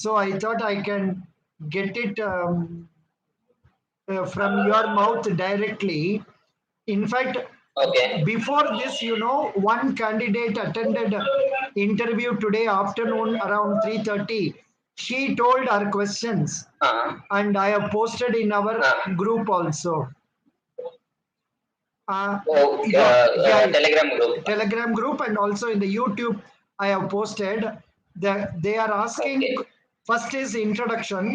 So I thought I can get it from your mouth directly. In fact, Okay. before this, one candidate attended interview today afternoon around 3:30. She told her questions, Uh, and I have posted in our uh, group also. oh, Yeah, Telegram group. Telegram group, and also in the YouTube I have posted that they are asking. Okay. First is introduction,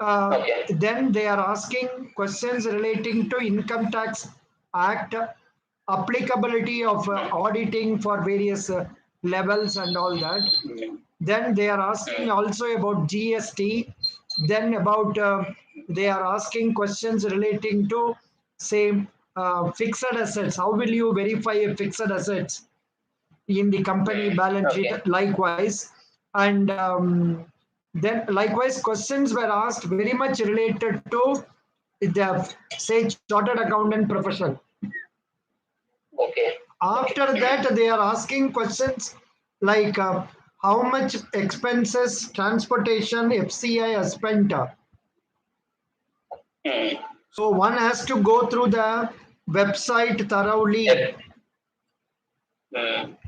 Okay. then they are asking questions relating to Income Tax Act, applicability of auditing for various levels and all that. Mm, Then they are asking mm, also about GST. Then about they are asking questions relating to, say, fixed assets. How will you verify a fixed assets in the company balance sheet? okay. Likewise, and then likewise questions were asked very much related to the, say, chartered accountant profession. Okay. Okay. After that, they are asking questions like how much expenses transportation FCI has spent. Mm. So one has to go through the website thoroughly. F,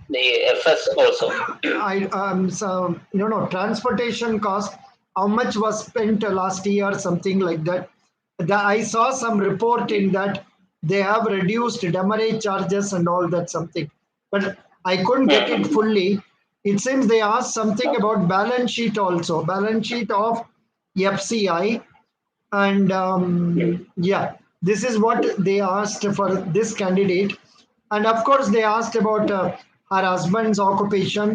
the FS also. So transportation cost. How much was spent last year? Something like that. I saw some report in that they have reduced demurrage charges and all that something, but I couldn't get it Mm. fully. It seems they asked something Okay. about balance sheet also, balance sheet of FCI, and Mm. yeah, this is what they asked for this candidate. And of course they asked about her husband's occupation.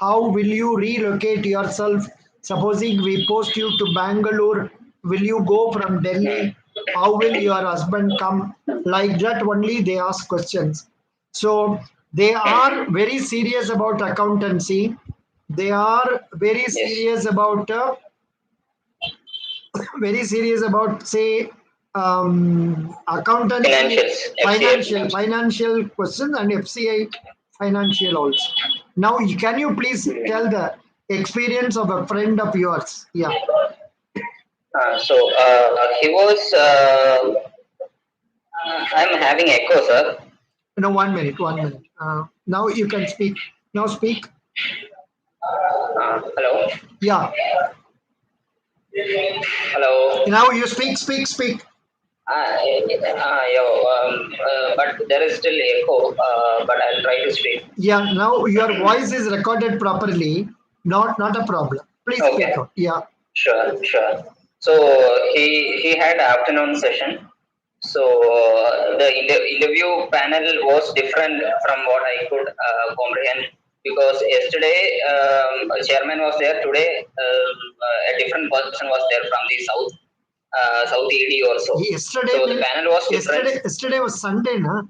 How will you relocate yourself? Supposing we post you to Bangalore, will you go from Mm. Delhi? How will your husband come? Like that only they ask questions. So they are very serious about accountancy. They are very Yes. serious about say accountancy, Financials. FCA. financial questions, and FCI financial also. Now can you please tell the experience of a friend of yours? Yeah. He was. I'm having echo, sir. No, 1 minute, 1 minute. Now you can speak. Now speak. Hello. Yeah. Hello. Now you speak. But there is still echo. But I'll try to speak. Yeah, now your voice is recorded properly. Not a problem. Please speak Okay. out. Yeah. Sure. Sure. So he had afternoon session. So the interview panel was different from what I could comprehend, because yesterday a chairman was there. Today a different person was there from the South ED also. Yesterday So the mean panel was different. yesterday was Sunday, na?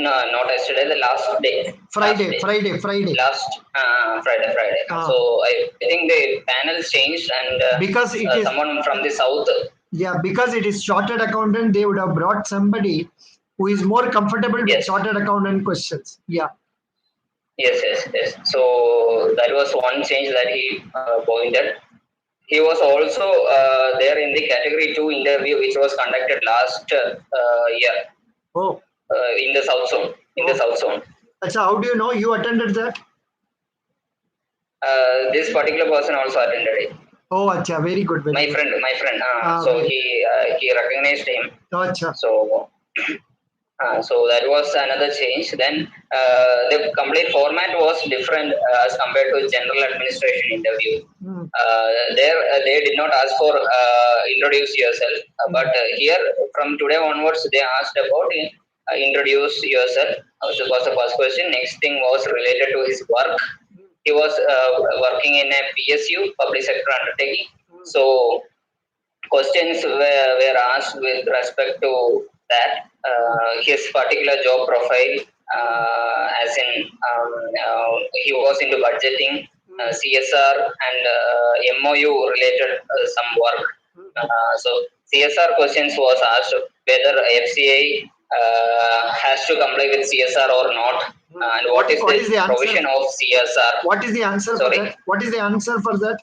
No, not yesterday. The last day. Friday. Last Friday. Ah. So I think the panel changed, and Because it is someone from the south. because it is chartered accountant, they would have brought somebody who is more comfortable with Yes. chartered accountant questions. Yeah. Yes. So that was one change that he pointed. He was also there in the category 2 interview, which was conducted last year Oh. in the south zone. South zone. So how do you know you attended that? This particular person also attended it. Oh, acha, very good. My friend. So he recognized him. Acha. So that was another change. Then the complete format was different as compared to general administration interview. There they did not ask for introduce yourself, but here from today onwards they asked about introduce yourself. So was the first question. Next thing was related to his work. He was working in a PSU, public sector undertaking. So questions were asked with respect to that, his particular job profile, as in he was into budgeting, CSR, and MOU related some work. So CSR questions was asked whether FCA has to comply with CSR or not, and what is the provision of CSR. What is the answer for that? What is the answer for that?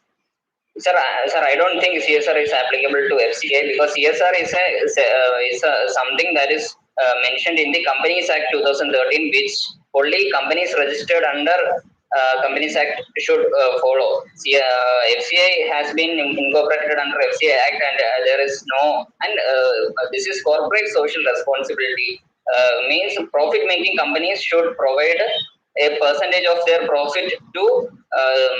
Sir, I don't think CSR is applicable to FCA because CSR is something that is mentioned in the Companies Act 2013, which only companies registered under Companies Act should follow. FCA has been incorporated under FCA Act, and there is no, and this is corporate social responsibility. Means profit-making companies should provide a percentage of their profit to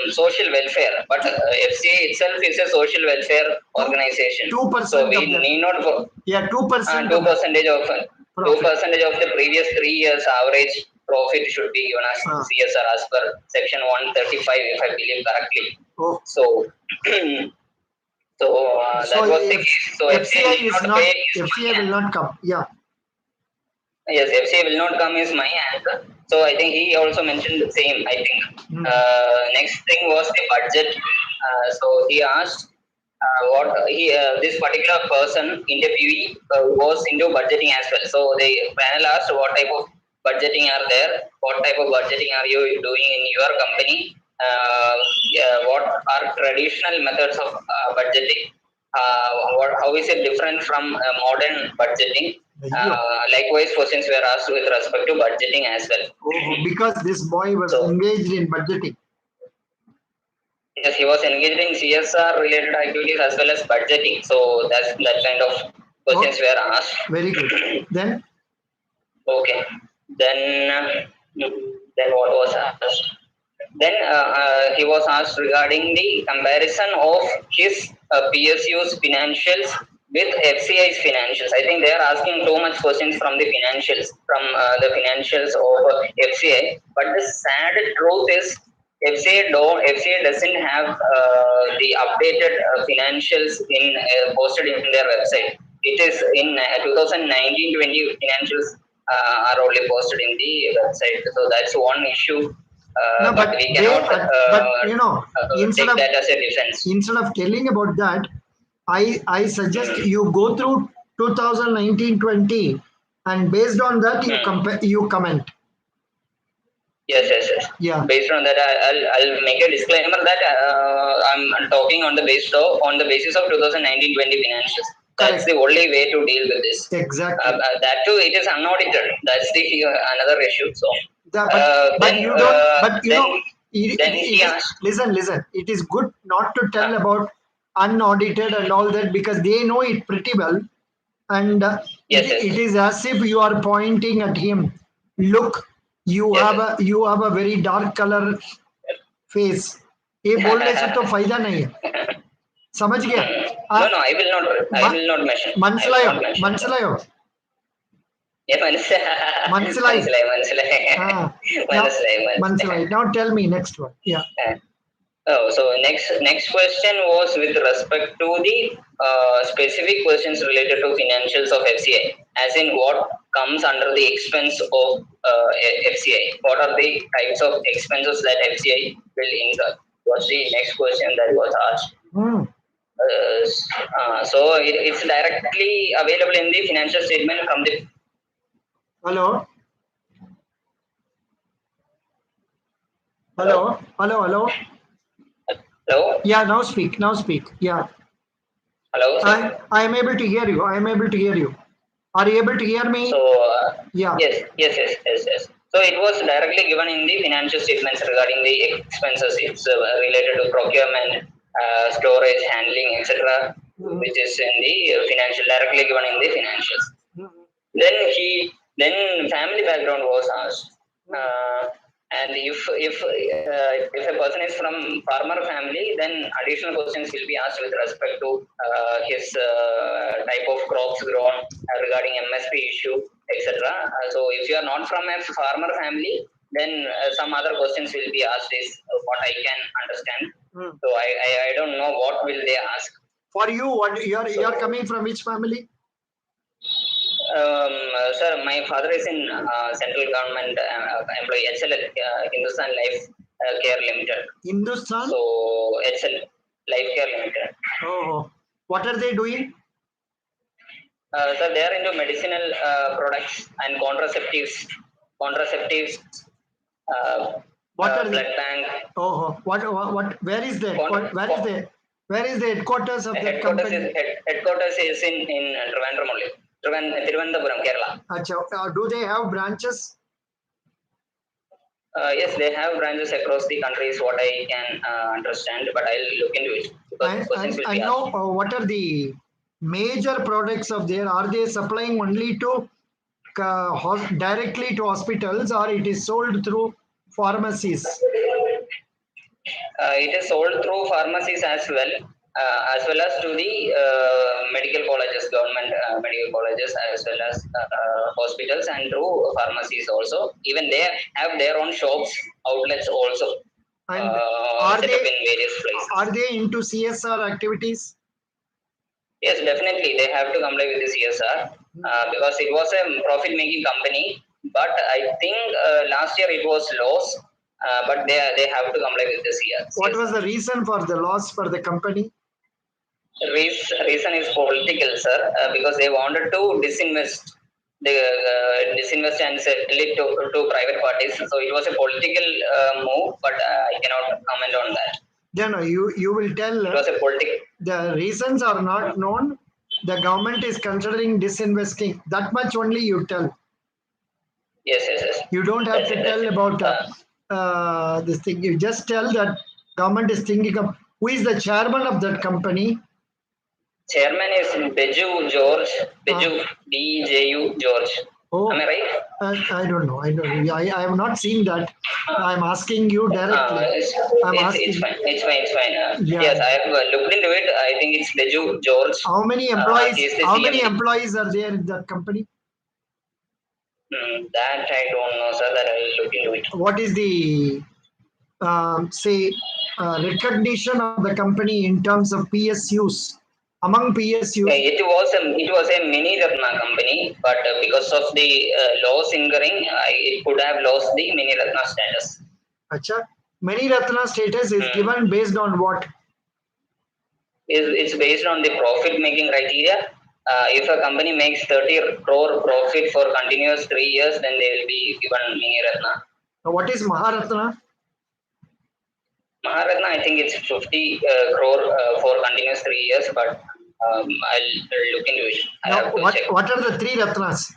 social welfare, but FCA itself is a social welfare organization. 2%. So we need not. 2%. 2% of 2% of the previous 3 years average profit should be given as CSR as per section 135, if I believe correctly. Oh. So. That was the case. So FCA is not. FCA will not come. Yeah. Yes, FCA will not come is my answer. So I think he also mentioned the same. I think next thing was the budget. So he asked what he this particular person interviewee was into budgeting as well. So the panel asked what type of budgeting are there, what type of budgeting are you doing in your company, what are traditional methods of budgeting, how is it different from modern budgeting. Likewise, questions were asked with respect to budgeting as well. Because this boy was engaged in budgeting. Yes, he was engaged in CSR related activities as well as budgeting. So that kind of questions were asked. Very good. Then? Okay. Then what was asked? Then he was asked regarding the comparison of his PSU's financials with FCI's financials. I think they are asking too much questions from the financials, of FCI. But the sad truth is FCA doesn't have the updated financials posted in their website. It is in 2019-20 financials are only posted in the website. So that's one issue. But we cannot take that as a defense. Instead of telling about that, I suggest you go through 2019-20 and based on that you comment. Yes. Yeah. Based on that, I'll make a disclaimer that I'm talking on the basis of 2019-20 financials. That's the only way to deal with this. Exactly. That too, it is unaudited. That's the another issue. So. Listen. It is good not to tell about unaudited and all that because they know it pretty well, and it is as if you are pointing at him. Look, you have a very dark color face. ये बोलने से तो फायदा नहीं है. समझ गया? No, I will not mention. मनसलायो. Yeah, Mansalai. Now tell me next one. Yeah. So next question was with respect to the specific questions related to financials of FCI, as in what comes under the expense of FCI. What are the types of expenses that FCI will incur? Was the next question that was asked. So it's directly available in the financial statement from the. Hello. Yeah, now speak. Yeah. Hello. I am able to hear you. Are you able to hear me? So yeah. Yes. So it was directly given in the financial statements regarding the expenses. It's related to procurement, storage, handling, etc., which is in the directly given in the financials. Then family background was asked, and if a person is from farmer family, then additional questions will be asked with respect to his type of crops grown, regarding MSP issue, etc. So if you are not from a farmer family, then some other questions will be asked. Is what I can understand. So I don't know what will they ask. For you, you are coming from which family? Sir, my father is in central government employee, HL, Hindustan Life Care Limited. Hindustan? So, HL, Life Care Limited. Oh, what are they doing? So they are into medicinal products and contraceptives, What are blood the? bank. Oh, what? Where is the? Con- Where is the headquarters of that headquarters company? headquarters is in Trivandrum only. Thiruvananthapuram, Kerala. Achha, do they have branches? Yes, they have branches across the country, is what I can understand, but I'll look into it because questions will And be now, asked. what are the major products of there? Are they supplying only to directly to hospitals, or it is sold through pharmacies? It is sold through pharmacies as well as to the medical colleges, government medical colleges, as well as hospitals, and through pharmacies also. Even they have their own shops, outlets also And are set up they in various places. are they into CSR activities? Yes, definitely they have to comply with the CSR because it was a profit-making company. But I think last year it was loss, but they have to comply with the CSR. What was the reason for the loss for the company? Reason is political, sir, because they wanted to disinvest and sell it to private parties. So it was a political move, but I cannot comment on that. Then you will tell It was a political. the reasons are not known. The government is considering disinvesting. That much only you tell. Yes. You don't have to tell about this thing. You just tell that government is thinking of who is the chairman of that company. Chairman is Beju George. Beju BJU George. Oh, am I right? I don't know. I have not seen that. I'm asking you directly. It's fine. It's fine. Yeah. Yes, I have looked into it. I think it's Beju George. How many employees? How many CMD. employees are there in that company? That I don't know, sir. That I will look into it. What is the recognition of the company in terms of PSUs? Among PSUs, It was a mini Ratna company, but because of the loss incurring, it could have lost the mini Ratna status. Acha, mini Ratna status is given based on what? It's based on the profit making criteria. If a company makes 30 crore profit for continuous 3 years, then they will be given mini Ratna. What is Maharatna? Maharatna, I think it's 50 crore for continuous 3 years, but I'll look into it. Now, what are the 3 Ratnas?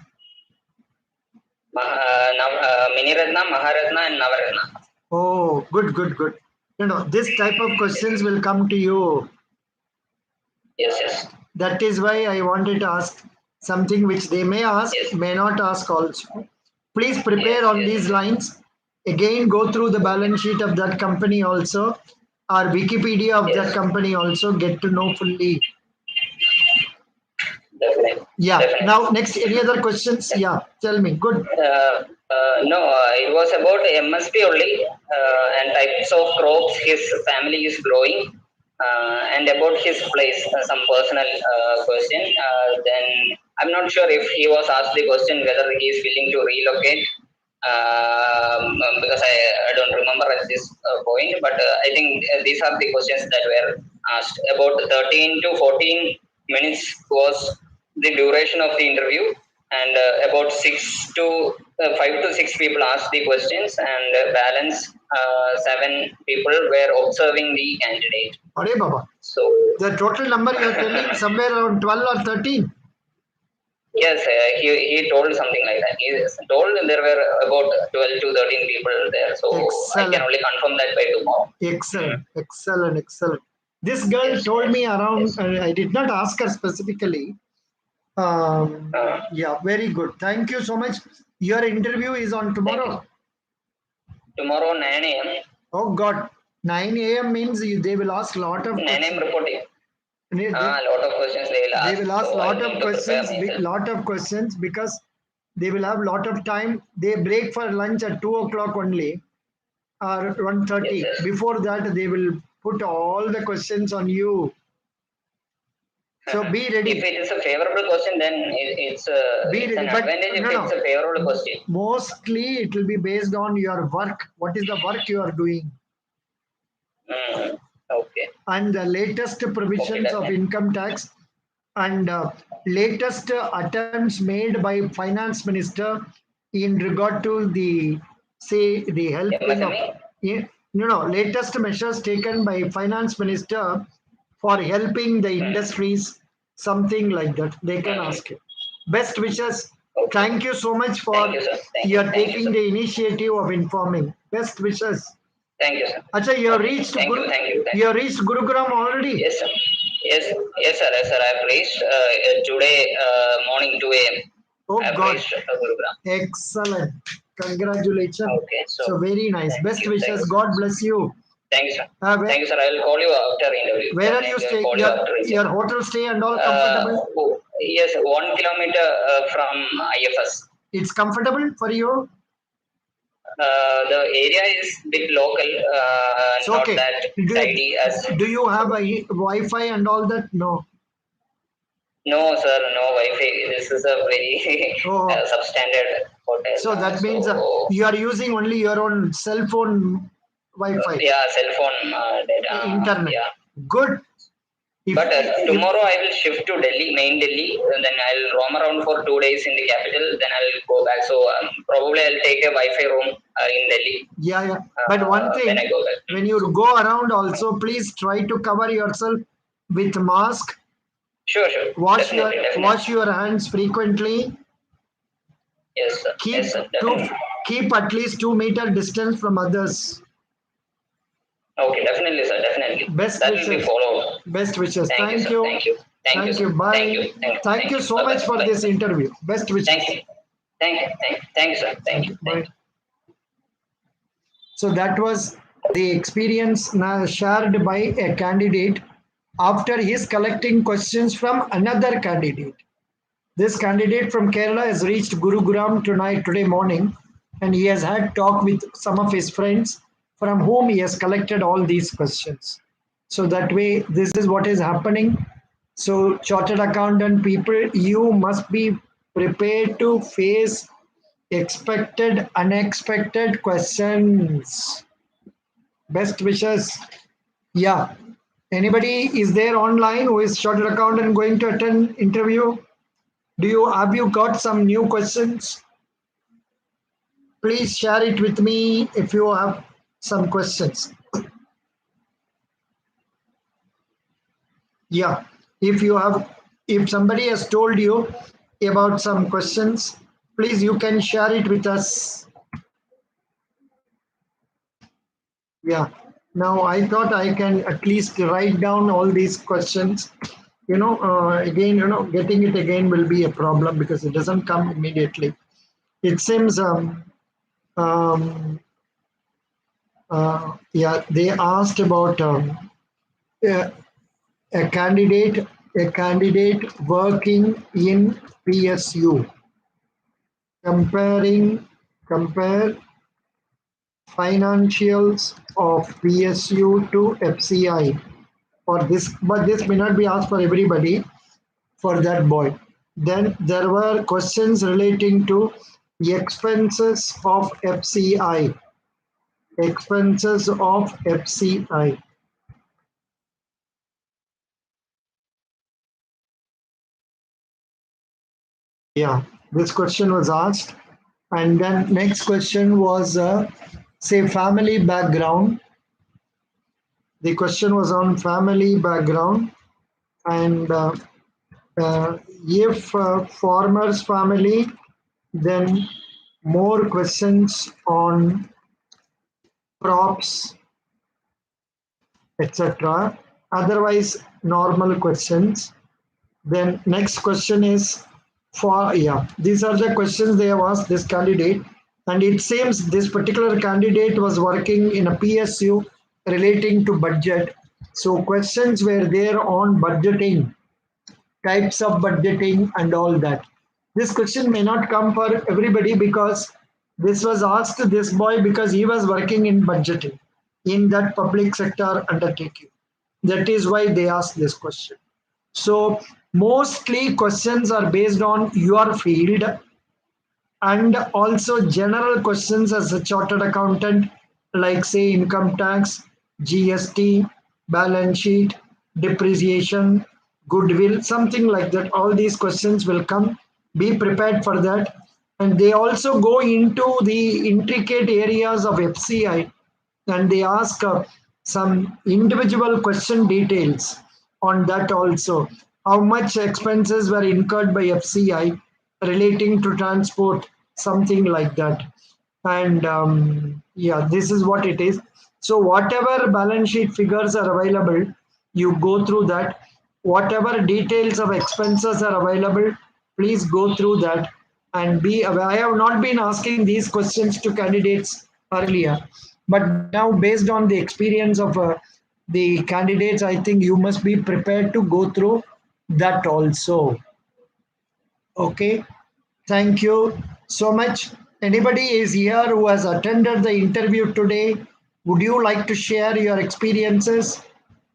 Mini Ratna, Maharatna, and Navaratna. Oh, good. This type of questions will come to you. Yes. That is why I wanted to ask something which they may ask, may not ask also. Please prepare on these lines. Again, go through the balance sheet of that company also, or Wikipedia of that company also, get to know fully. Definitely. Yeah. Definitely. Now, next, any other questions? Yeah, tell me. Good. No, it was about MSP only and types of crops his family is growing and about his place, some personal question. Then I'm not sure if he was asked the question whether he is willing to relocate because I don't remember at this point, but I think these are the questions that were asked. About 13 to 14 minutes was the duration of the interview, and about 5 to 6 people asked the questions, and balance 7 people were observing the candidate. Are Baba. So the total number you are telling somewhere around 12 or 13. Yes, he told something like that. He told there were about 12 to 13 people there. So excellent. I can only confirm that by tomorrow. Excellent. This girl told me around, I did not ask her specifically. Yeah, very good. Thank you so much. Your interview is on tomorrow. Tomorrow 9 a.m. Oh God, 9 a.m. means they will ask a lot of 9 a.m. reporting. A lot of questions they will ask. They will ask lot of questions because they will have lot of time. They break for lunch at 2 o'clock only or 1:30. Yes. Before that, they will put all the questions on you. So be ready. If it is a favorable question, then it's an advantage if it's a favorable question. Mostly it will be based on your work. What is the work you are doing? Okay. And the latest provisions of income tax and latest attempts made by finance minister in regard to the the helping of latest measures taken by finance minister for helping the industries, something like that. They can ask you. Best wishes. Thank you so much for Thank you, sir. your taking the initiative of informing. Best wishes. Thank you, sir. Acha, you have reached you have reached Gurugram already? Yes, sir. Yes, sir. Yes, sir. I have reached today morning 2 a.m. Oh I have God. reached Gurugram. Excellent. Congratulations. Okay, So very nice. thank Best you, wishes. God bless you. Thank you, sir. Where, Thank you, sir. I will call you after interview. where are you Definitely, I will staying? call you after interview. Your hotel stay and all comfortable? Yes, 1 kilometer from IFS. It's comfortable for you? The area is bit local, It's not okay. that tidy as. Do you have a Wi-Fi and all that? No. No, sir, no Wi-Fi. This is a very substandard hotel. So that means you are using only your own cell phone Wi-Fi. Yeah, cell phone data. Internet. Yeah. Good. But tomorrow I will shift to Delhi, main Delhi. And then I'll roam around for 2 days in the capital. Then I'll go back. So probably I'll take a Wi-Fi room in Delhi. Yeah. But one thing, when I go back. when you go around, also please try to cover yourself with mask. Sure. Wash your hands frequently. Yes, sir. Keep at least 2 meter distance from others. Okay, definitely, sir. Definitely. That will be followed. Best wishes. Thank you. Thank you. Bye. Thank you so much for this interview. Best wishes. Thank you, sir. Thank you. Bye. So that was the experience shared by a candidate after his collecting questions from another candidate. This candidate from Kerala has reached Gurugram today morning, and he has had talk with some of his friends from whom he has collected all these questions. So that way, this is what is happening. So chartered accountant people, you must be prepared to face expected, unexpected questions. Best wishes. Yeah. Anybody is there online who is chartered accountant going to attend interview? Have you got some new questions? Please share it with me if you have some questions. Yeah. If somebody has told you about some questions, please you can share it with us. Yeah. Now I thought I can at least write down all these questions. Again, getting it again will be a problem because it doesn't come immediately. It seems, they asked about a candidate working in PSU. Compare financials of PSU to FCI. But this may not be asked for everybody, for that boy. Then there were questions relating to the expenses of FCI. Expenses of FCI. Yeah, this question was asked. And then next question was, say, family background. The question was on family background. And if farmer's family, then more questions on crops, etc. Otherwise, normal questions. Then next question is these are the questions they have asked this candidate. And it seems this particular candidate was working in a PSU relating to budget. So questions were there on budgeting, types of budgeting and all that. This question may not come for everybody because this was asked to this boy because he was working in budgeting in that public sector undertaking. That is why they asked this question. So mostly questions are based on your field and also general questions as a chartered accountant, like say income tax, GST, balance sheet, depreciation, goodwill, something like that. All these questions will come. Be prepared for that. And they also go into the intricate areas of FCI, and they ask some individual question details on that also. How much expenses were incurred by FCI relating to transport, something like that. And yeah, this is what it is. So whatever balance sheet figures are available, you go through that. Whatever details of expenses are available, please go through that and be aware. I have not been asking these questions to candidates earlier, but now based on the experience of the candidates, I think you must be prepared to go through that also. Okay, thank you so much. Anybody is here who has attended the interview today? Would you like to share your experiences?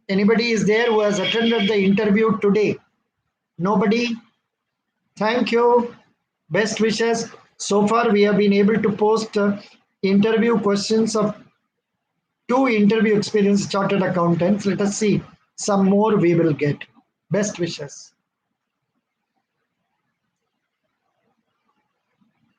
Anybody is there who has attended the interview today? Nobody? Thank you. Best wishes. So far, we have been able to post interview questions of 2 interview experienced chartered accountants. Let us see some more we will get. Best wishes.